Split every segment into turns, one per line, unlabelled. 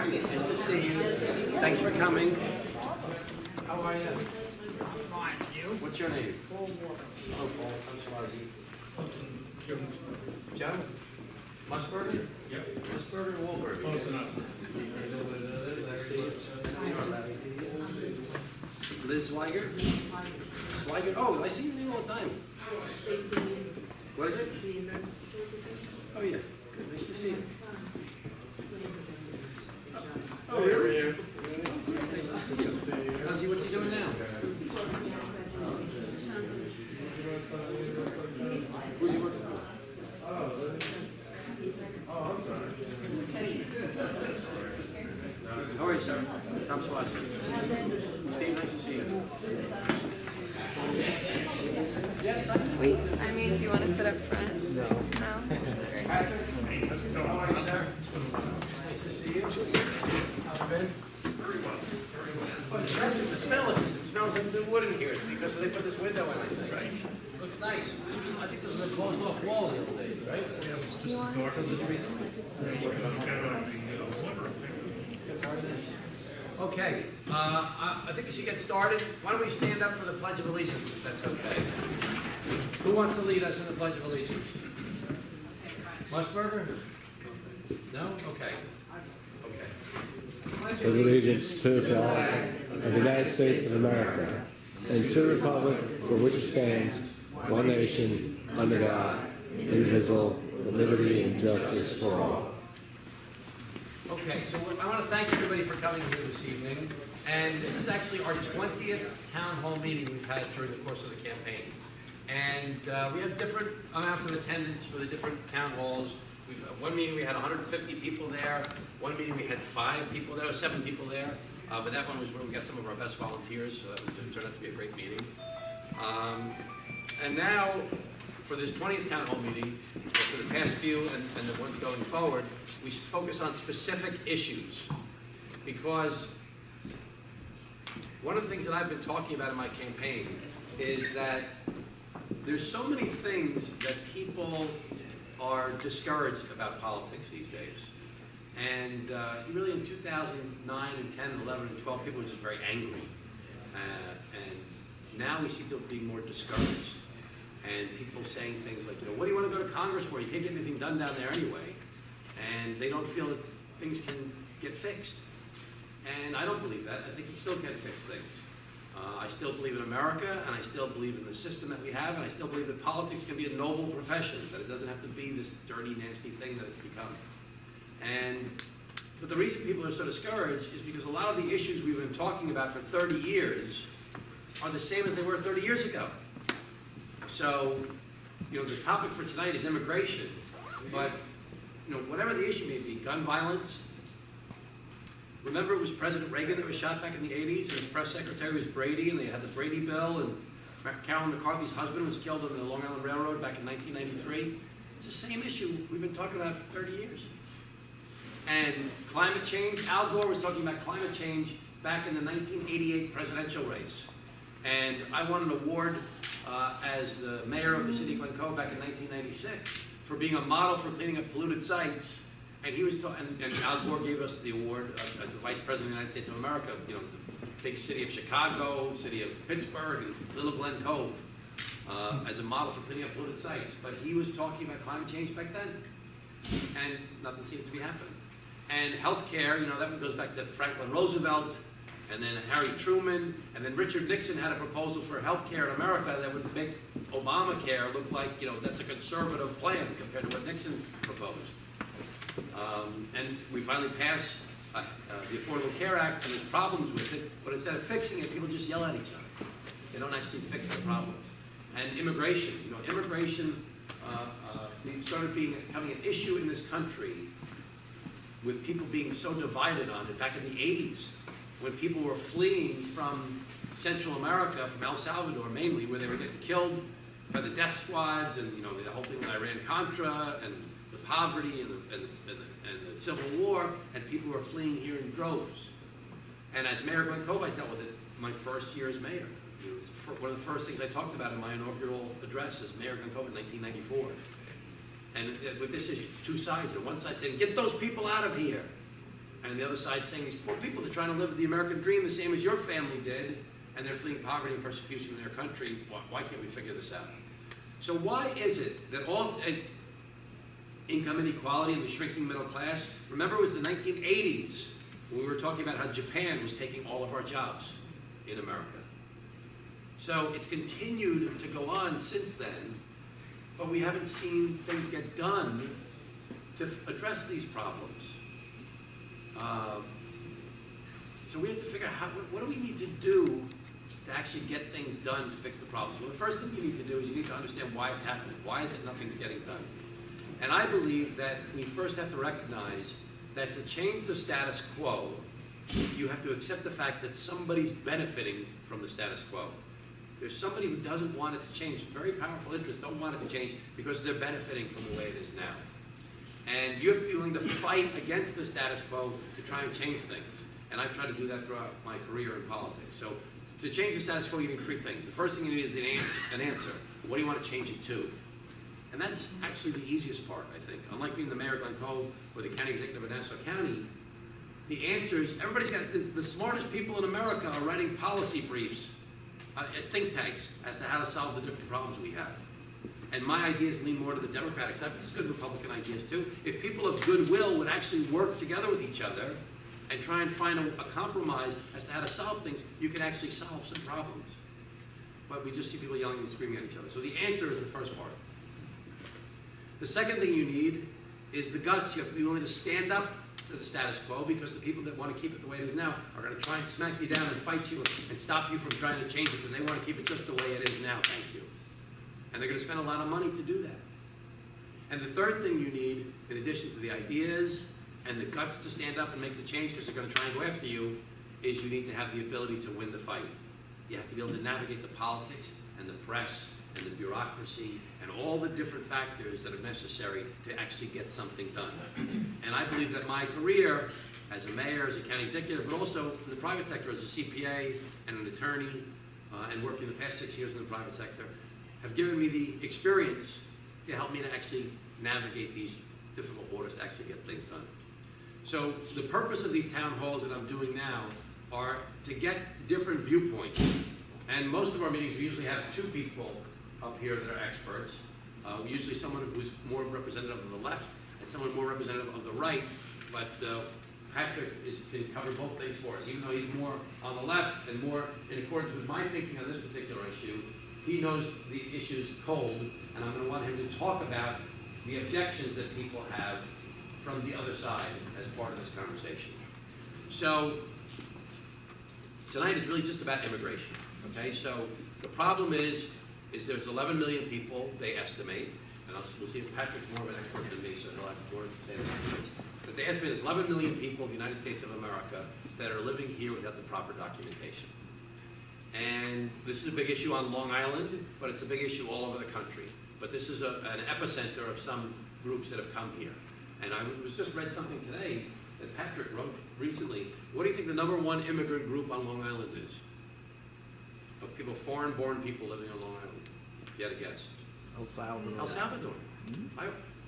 Nice to see you. Thanks for coming. How are you?
Fine, you?
What's your name? Paul. Hello, Paul. I'm Suozzi. Joe? Musburger?
Yeah.
Musburger or Wahlberg?
Close enough.
Liz Swiger? Swiger? Oh, I see your name all the time. What is it? Oh, yeah. Good. Nice to see you. Oh, here we are. Nice to see you. Ozzy, what's he doing now? Who's he working for? How are you, sir? I'm Suozzi. Steve, nice to see you. Yes,
Wait, I mean, do you want to sit up front? No. No?
How are you, sir? Nice to see you. How's it been? Very well. Oh, the smell is, it smells like the wood in here. It's because they put this window in, I think. Right. Looks nice. I think this was a closed off wall the other day, right?
Yeah, it was just a door.
So just recently. Okay, I think we should get started. Why don't we stand up for the Pledge of Allegiance, if that's okay? Who wants to lead us in the Pledge of Allegiance? Musburger? No? Okay. Okay.
Pledge allegiance to the flag of the United States of America and to the republic for which it stands, one nation, under God, indivisible, with liberty and justice for all.
Okay, so I want to thank everybody for coming here this evening. And this is actually our 20th town hall meeting we've had during the course of the campaign. And we have different amounts of attendance for the different town halls. One meeting we had 150 people there. One meeting we had 5 people there, 7 people there. But that one was where we got some of our best volunteers, so that turned out to be a great meeting. And now, for this 20th town hall meeting, for the past few and the ones going forward, we focus on specific issues. Because one of the things that I've been talking about in my campaign is that there's so many things that people are discouraged about politics these days. And really in 2009 and 10 and 11 and 12, people were just very angry. And now we see people being more discouraged. And people saying things like, what do you want to go to Congress for? You can't get anything done down there anyway. And they don't feel that things can get fixed. And I don't believe that. I think you still can fix things. I still believe in America, and I still believe in the system that we have, and I still believe that politics can be a noble profession, that it doesn't have to be this dirty, nasty thing that it's become. But the reason people are so discouraged is because a lot of the issues we've been talking about for 30 years are the same as they were 30 years ago. So, the topic for tonight is immigration, but, whatever the issue may be, gun violence. Remember, it was President Reagan that was shot back in the 80s, and his press secretary was Brady, and they had the Brady bill, and Carolyn McCarthy's husband was killed on the Long Island Railroad back in 1993. It's the same issue we've been talking about for 30 years. And climate change, Al Gore was talking about climate change back in the 1988 presidential race. And I won an award as the mayor of the city of Glencoe back in 1996 for being a model for cleaning up polluted sites. And he was and Al Gore gave us the award as the Vice President of the United States of America, the big city of Chicago, city of Pittsburgh, and Little Glen Cove, as a model for cleaning up polluted sites. But he was talking about climate change back then, and nothing seemed to be happening. And healthcare, that goes back to Franklin Roosevelt, and then Harry Truman, and then Richard Nixon had a proposal for healthcare in America that would make Obamacare look like, that's a conservative plan compared to what Nixon proposed. And we finally passed the Affordable Care Act, and there's problems with it, but instead of fixing it, people just yell at each other. They don't actually fix the problems. And immigration, immigration started becoming an issue in this country with people being so divided on it back in the 80s, when people were fleeing from Central America, from El Salvador mainly, where they were getting killed by the death squads, and the whole thing with Iran-Contra, and the poverty, and the Civil War, and people were fleeing here in droves. And as Mayor Glencoe, I dealt with it my first year as mayor. It was one of the first things I talked about in my inaugural address as Mayor Glencoe in 1994. And with this issue, it's two sides. On one side saying, get those people out of here. And the other side saying these poor people, they're trying to live the American dream the same as your family did, and they're fleeing poverty and persecution in their country. Why can't we figure this out? So why is it that all income inequality and the shrinking middle class, remember it was the 1980s when we were talking about how Japan was taking all of our jobs in America. So it's continued to go on since then, but we haven't seen things get done to address these problems. So we have to figure out what do we need to do to actually get things done to fix the problems. Well, the first thing you need to do is you need to understand why it's happening. Why is it nothing's getting done? And I believe that we first have to recognize that to change the status quo, you have to accept the fact that somebody's benefiting from the status quo. There's somebody who doesn't want it to change. Very powerful interests don't want it to change because they're benefiting from the way it is now. And you have to be willing to fight against the status quo to try and change things. And I've tried to do that throughout my career in politics. So to change the status quo, you need three things. The first thing you need is an answer. What do you want to change it to? And that's actually the easiest part, I think. Unlike being the mayor of Glen Cove or the county executive of Nassau County, the answer is everybody's got the smartest people in America are writing policy briefs at think tanks as to how to solve the different problems we have. And my ideas lean more to the Democratic side, but there's good Republican ideas too. If people of goodwill would actually work together with each other and try and find a compromise as to how to solve things, you can actually solve some problems. But we just see people yelling and screaming at each other. So the answer is the first part. The second thing you need is the guts. You have to be willing to stand up to the status quo because the people that want to keep it the way it is now are going to try and smack you down and fight you and stop you from trying to change it because they want to keep it just the way it is now. Thank you. And they're going to spend a lot of money to do that. And the third thing you need, in addition to the ideas and the guts to stand up and make the change because they're going to try and go after you, is you need to have the ability to win the fight. You have to be able to navigate the politics and the press and the bureaucracy and all the different factors that are necessary to actually get something done. And I believe that my career as a mayor, as a county executive, but also in the private sector as a CPA and an attorney, and working the past 6 years in the private sector, have given me the experience to help me to actually navigate these difficult waters to actually get things done. So the purpose of these town halls that I'm doing now are to get different viewpoints. And most of our meetings, we usually have two people up here that are experts. Usually someone who's more representative of the left and someone more representative of the right. But Patrick can cover both things for us. Even though he's more on the left and more in accordance with my thinking on this particular issue, he knows the issues cold, and I'm going to want him to talk about the objections that people have from the other side as part of this conversation. So tonight is really just about immigration. Okay, so the problem is there's 11 million people, they estimate, and we'll see if Patrick's more of an expert than me, so he'll have more to say about it. But they estimate there's 11 million people in the United States of America that are living here without the proper documentation. And this is a big issue on Long Island, but it's a big issue all over the country. But this is an epicenter of some groups that have come here. And I was just read something today that Patrick wrote recently. What do you think the #1 immigrant group on Long Island is? Of people, foreign-born people living on Long Island. If you had a guess.
El Salvador.
El Salvador.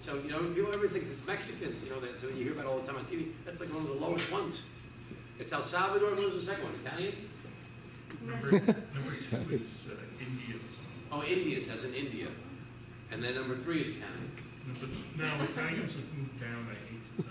So, you know, people everybody thinks it's Mexicans, you know, that's what you hear about all the time on TV. That's like one of the lowest ones. It's El Salvador, what was the second one? Italian?
Number 2 is India.
Oh, India, as in India. And then number 3 is Italian.
No, Italians have moved down, I hate to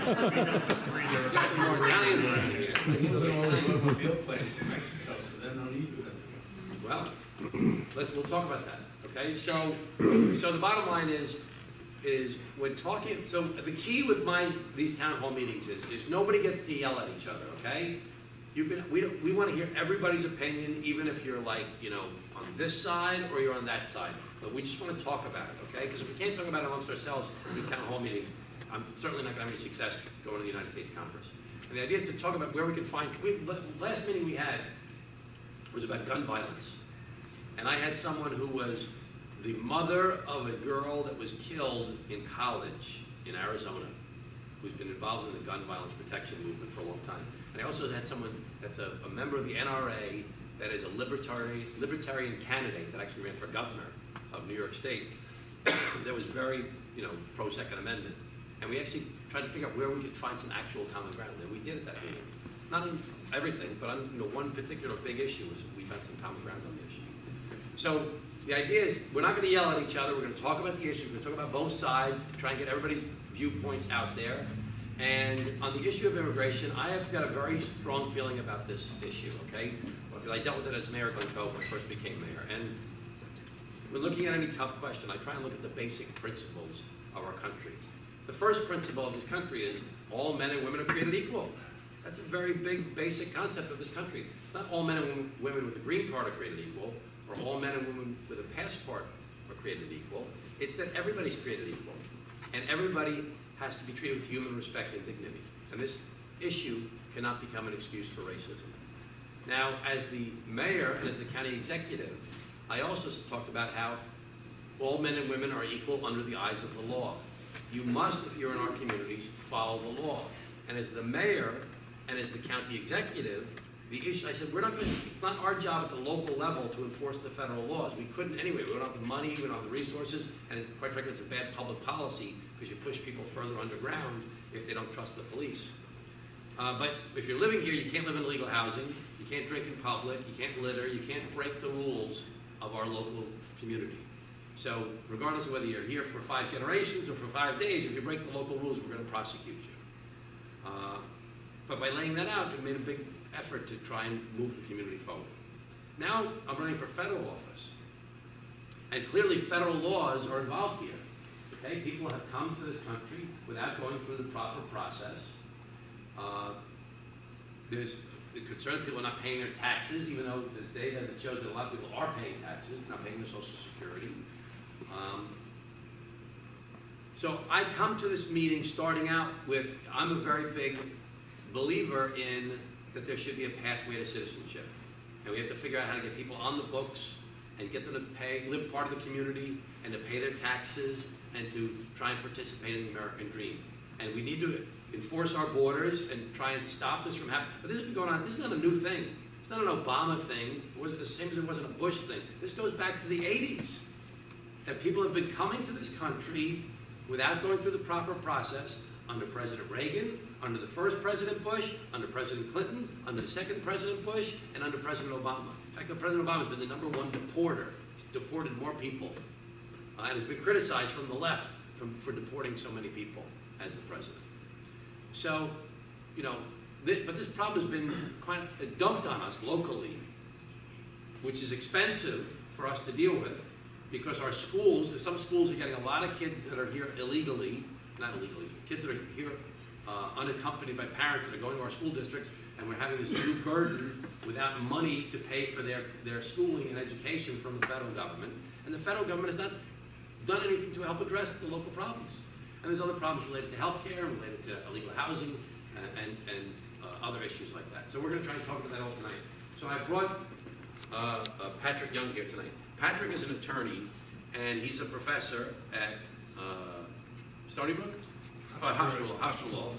say.
We've got some more Italians around here. Maybe those Italian-
Automobile plants to Mexico, so they're not even.
Well, we'll talk about that, okay? So the bottom line is when talking, so the key with these town hall meetings is nobody gets to yell at each other, okay? We want to hear everybody's opinion, even if you're like, you know, on this side or you're on that side. But we just want to talk about it, okay? Because if we can't talk about it amongst ourselves in these town hall meetings, I'm certainly not going to have any success going to the United States Congress. And the idea is to talk about where we can find, last meeting we had was about gun violence. And I had someone who was the mother of a girl that was killed in college in Arizona, who's been involved in the gun violence protection movement for a long time. And I also had someone that's a member of the NRA that is a libertarian candidate that actually ran for governor of New York State that was very, you know, pro-Second Amendment. And we actually tried to figure out where we could find some actual common ground, and we did at that meeting. Not on everything, but on one particular big issue was we found some common ground on the issue. So the idea is we're not going to yell at each other. We're going to talk about the issue. We're going to talk about both sides, try and get everybody's viewpoints out there. And on the issue of immigration, I have got a very strong feeling about this issue, okay? Because I dealt with it as mayor of Glencoe when I first became mayor. And we're looking at any tough question. I try and look at the basic principles of our country. The first principle of this country is all men and women are created equal. That's a very big, basic concept of this country. It's not all men and women with a green card are created equal, or all men and women with a passport are created equal. It's that everybody's created equal. And everybody has to be treated with human respect and dignity. And this issue cannot become an excuse for racism. Now, as the mayor and as the county executive, I also talked about how all men and women are equal under the eyes of the law. You must, if you're in our communities, follow the law. And as the mayor and as the county executive, the issue, I said, it's not our job at the local level to enforce the federal laws. We couldn't anyway. We don't have the money, we don't have the resources, and quite frankly, it's a bad public policy because you push people further underground if they don't trust the police. But if you're living here, you can't live in illegal housing, you can't drink in public, you can't litter, you can't break the rules of our local community. So regardless of whether you're here for 5 generations or for 5 days, if you break the local rules, we're going to prosecute you. But by laying that out, we made a big effort to try and move the community forward. Now I'm running for federal office. And clearly federal laws are involved here. Okay? People have come to this country without going through the proper process. There's the concern people are not paying their taxes, even though there's data that shows that a lot of people are paying taxes, not paying their Social Security. So I come to this meeting starting out with, I'm a very big believer in that there should be a pathway to citizenship. And we have to figure out how to get people on the books and get them to live part of the community and to pay their taxes and to try and participate in the American dream. And we need to enforce our borders and try and stop this from happening. But this has been going on, this is not a new thing. It's not an Obama thing. It wasn't the same as it wasn't a Bush thing. This goes back to the 80s. That people have been coming to this country without going through the proper process under President Reagan, under the first President Bush, under President Clinton, under the second President Bush, and under President Obama. In fact, President Obama has been the #1 deporter. He's deported more people and has been criticized from the left for deporting so many people as the president. So, but this problem has been kind of dumped on us locally, which is expensive for us to deal with because our schools, some schools are getting a lot of kids that are here illegally, not illegally, kids that are here unaccompanied by parents that are going to our school districts, and we're having this new burden without money to pay for their schooling and education from the federal government. And the federal government has not done anything to help address the local problems. And there's other problems related to health care, related to illegal housing, and other issues like that. So we're going to try and talk about that all tonight. So I brought Patrick Young here tonight. Patrick is an attorney, and he's a professor at Stony Brook? Hofstra Law.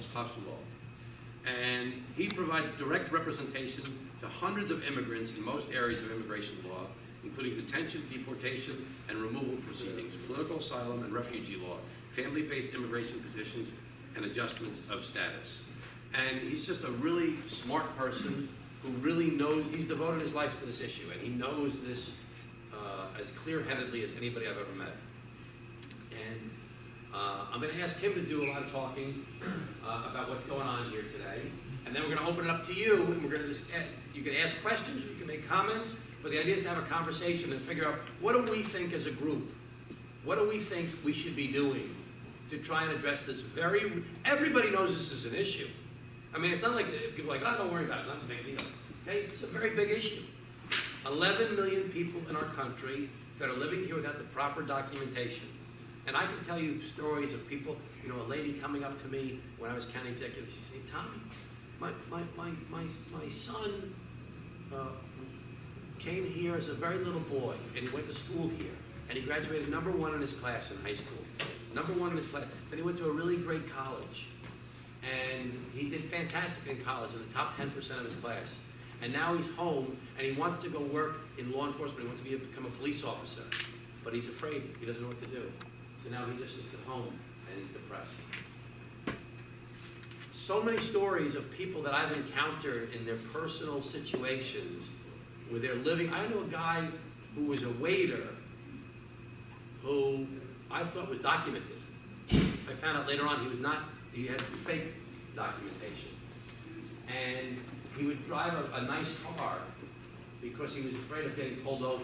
And he provides direct representation to hundreds of immigrants in most areas of immigration law, including detention, deportation, and removal proceedings, political asylum and refugee law, family-based immigration petitions, and adjustments of status. And he's just a really smart person who really knows, he's devoted his life to this issue, and he knows this as clear-headedly as anybody I've ever met. And I'm going to ask him to do a lot of talking about what's going on here today. And then we're going to open it up to you, and we're going to you can ask questions, you can make comments, but the idea is to have a conversation and figure out what do we think as a group? What do we think we should be doing to try and address this everybody knows this is an issue. I mean, it's not like people are like, oh, don't worry about it, it's not a big deal. Okay, it's a very big issue. 11 million people in our country that are living here without the proper documentation. And I can tell you stories of people, a lady coming up to me when I was county executive, she said, hey, Tommy, my son came here as a very little boy, and he went to school here, and he graduated #1 in his class in high school. #1 in his class. Then he went to a really great college, and he did fantastic in college, in the top 10% of his class. And now he's home, and he wants to go work in law enforcement. He wants to become a police officer, but he's afraid. He doesn't know what to do. So now he just sits at home, and he's depressed. so many stories of people that I've encountered in their personal situations where they're living. I know a guy who was a waiter who I thought was documented. I found out later on he was not, he had fake documentation. And he would drive a nice car because he was afraid of getting pulled over.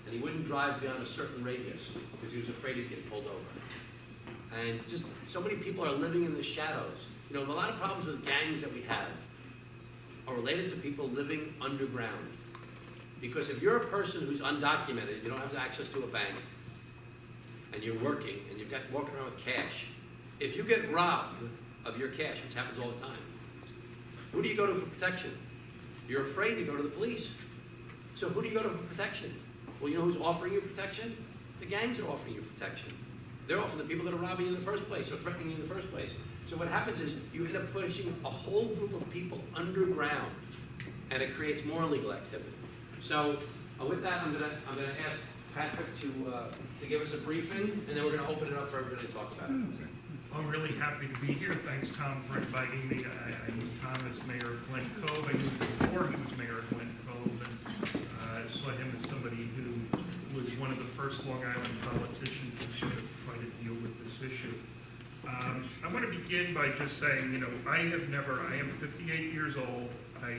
And he wouldn't drive beyond a certain radius because he was afraid he'd get pulled over. And just so many people are living in the shadows. You know, a lot of problems with gangs that we have are related to people living underground. Because if you're a person who's undocumented, you don't have access to a bank, and you're working, and you've got walking around with cash, if you get robbed of your cash, which happens all the time, who do you go to for protection? You're afraid to go to the police. So who do you go to for protection? Well, you know who's offering you protection? The gangs are offering you protection. They're offering the people that are robbing you in the first place or threatening you in the first place. So what happens is you end up pushing a whole group of people underground, and it creates more illegal activity. So with that, I'm gonna ask Patrick to give us a briefing, and then we're gonna open it up for everybody to talk about it.
I'm really happy to be here. Thanks, Tom, for inviting me. I knew Tom as mayor of Glen Cove. I knew him before he was mayor of Glen Cove, and I saw him as somebody who was one of the first Long Island politicians to try to deal with this issue. I want to begin by just saying, you know, I am 58 years old. I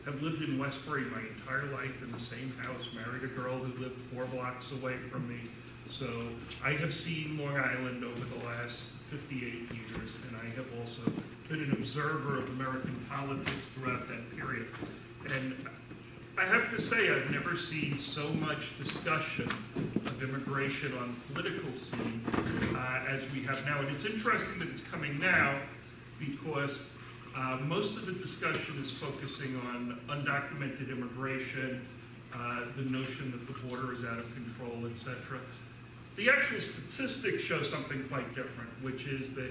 have lived in Westbury my entire life in the same house, married a girl who lived 4 blocks away from me. So I have seen Long Island over the last 58 years, and I have also been an observer of American politics throughout that period. And I have to say, I've never seen so much discussion of immigration on the political scene as we have now. And it's interesting that it's coming now because most of the discussion is focusing on undocumented immigration, the notion that the border is out of control, etc. The actual statistics show something quite different, which is that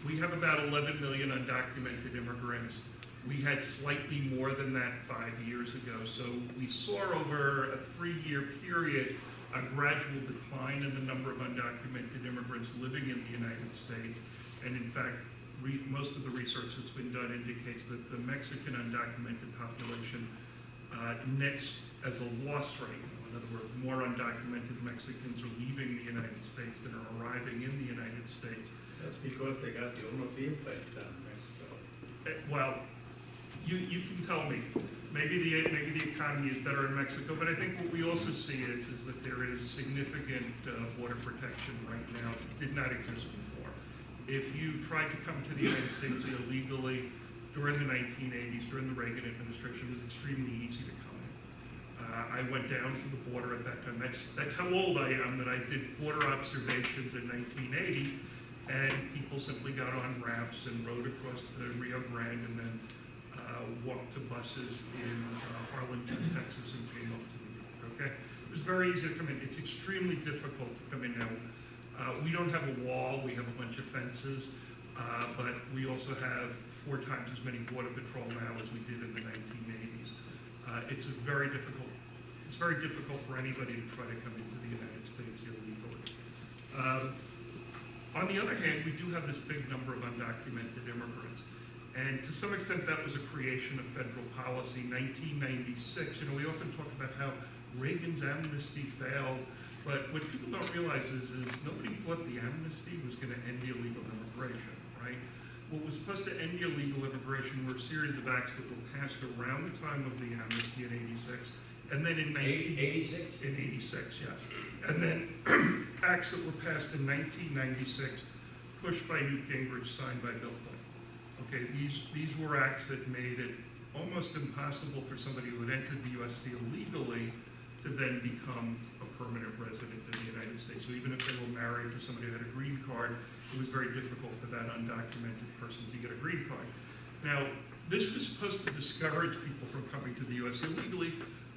we have about 11 million undocumented immigrants. We had slightly more than that 5 years ago. So we saw over a 3-year period a gradual decline in the number of undocumented immigrants living in the United States. And in fact, most of the research that's been done indicates that the Mexican undocumented population nets as a loss rate. In other words, more undocumented Mexicans are leaving the United States than are arriving in the United States.
That's because they got the automobile plants down in Mexico.
Well, you can tell me. Maybe the economy is better in Mexico, but I think what we also see is that there is significant border protection right now that did not exist before. If you tried to come to the United States illegally during the 1980s, during the Reagan administration, it was extremely easy to come in. I went down to the border at that time. That's how old I am, that I did border observations in 1980, and people simply got on rafts and rode across the Rio Grande and then walked to buses in Arlington, Texas, and came up to New York, okay? It was very easy to come in. It's extremely difficult to come in now. We don't have a wall, we have a bunch of fences, but we also have 4 times as many border patrol now as we did in the 1980s. It's very difficult for anybody to try to come into the United States illegally. On the other hand, we do have this big number of undocumented immigrants. And to some extent, that was a creation of federal policy. 1996, you know, we often talk about how Reagan's amnesty failed, but what people don't realize is nobody thought the amnesty was going to end illegal immigration, right? What was supposed to end illegal immigration were a series of acts that were passed around the time of the amnesty in 86, and then in
86?
In 86, yes. And then acts that were passed in 1996, pushed by Newt Gingrich, signed by Bill Clinton. Okay, these were acts that made it almost impossible for somebody who had entered the U.S. illegally to then become a permanent resident of the United States. So even if they were married to somebody who had a green card, it was very difficult for that undocumented person to get a green card. Now, this was supposed to discourage people from coming to the U.S. illegally,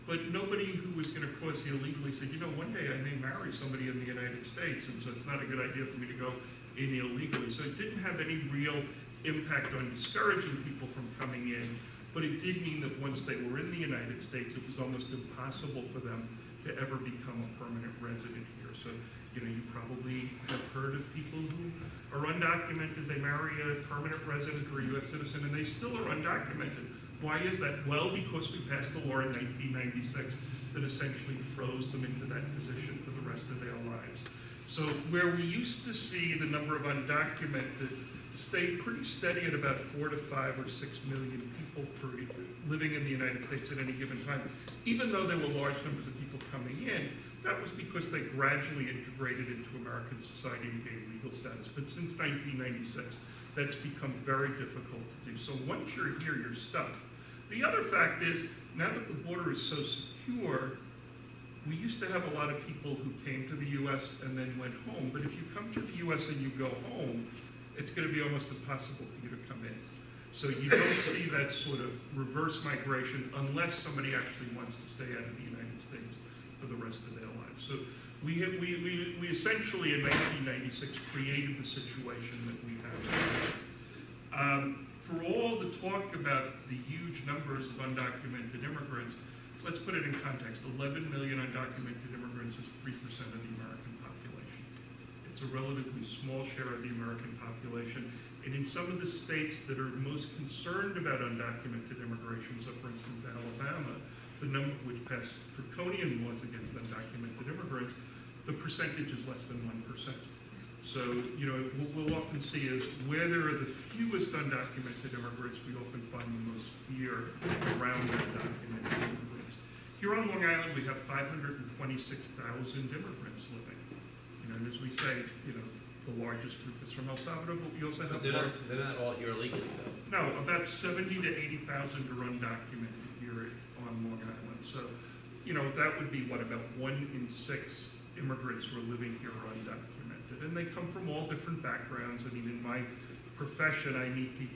but nobody who was going to cross illegally said, you know, one day I may marry somebody in the United States, and so it's not a good idea for me to go in illegally. So it didn't have any real impact on discouraging people from coming in, but it did mean that once they were in the United States, it was almost impossible for them to ever become a permanent resident here. So You know, you probably have heard of people who are undocumented, they marry a permanent resident or a US citizen, and they still are undocumented. Why is that? Well, because we passed a law in 1996 that essentially froze them into that position for the rest of their lives. So where we used to see the number of undocumented stay pretty steady at about 4 to 5 or 6 million people living in the United States at any given time, even though there were large numbers of people coming in, that was because they gradually integrated into American society and gained legal status. But since 1996, that's become very difficult to do. So once you're here, you're stuck. The other fact is, now that the border is so secure, we used to have a lot of people who came to the US and then went home. But if you come to the US and you go home, it's going to be almost impossible for you to come in. So you don't see that sort of reverse migration unless somebody actually wants to stay out of the United States for the rest of their lives. So we essentially in 1996 created the situation that we have now. For all the talk about the huge numbers of undocumented immigrants, let's put it in context. 11 million undocumented immigrants is 3% of the American population. It's a relatively small share of the American population. And in some of the states that are most concerned about undocumented immigration, so for instance Alabama, the number which passed draconian laws against undocumented immigrants, the percentage is less than 1%. So, you know, what we'll often see is where there are the fewest undocumented immigrants, we often find the most fear around undocumented immigrants. Here on Long Island, we have 526,000 immigrants living. You know, and as we say, you know, the largest group is from El Salvador, but we also have
They're not all here illegally, though.
no, about 70 to 80,000 are undocumented here on Long Island. So, you know, that would be what, about 1 in 6 immigrants who are living here are undocumented. And they come from all different backgrounds. I mean, in my profession, I meet people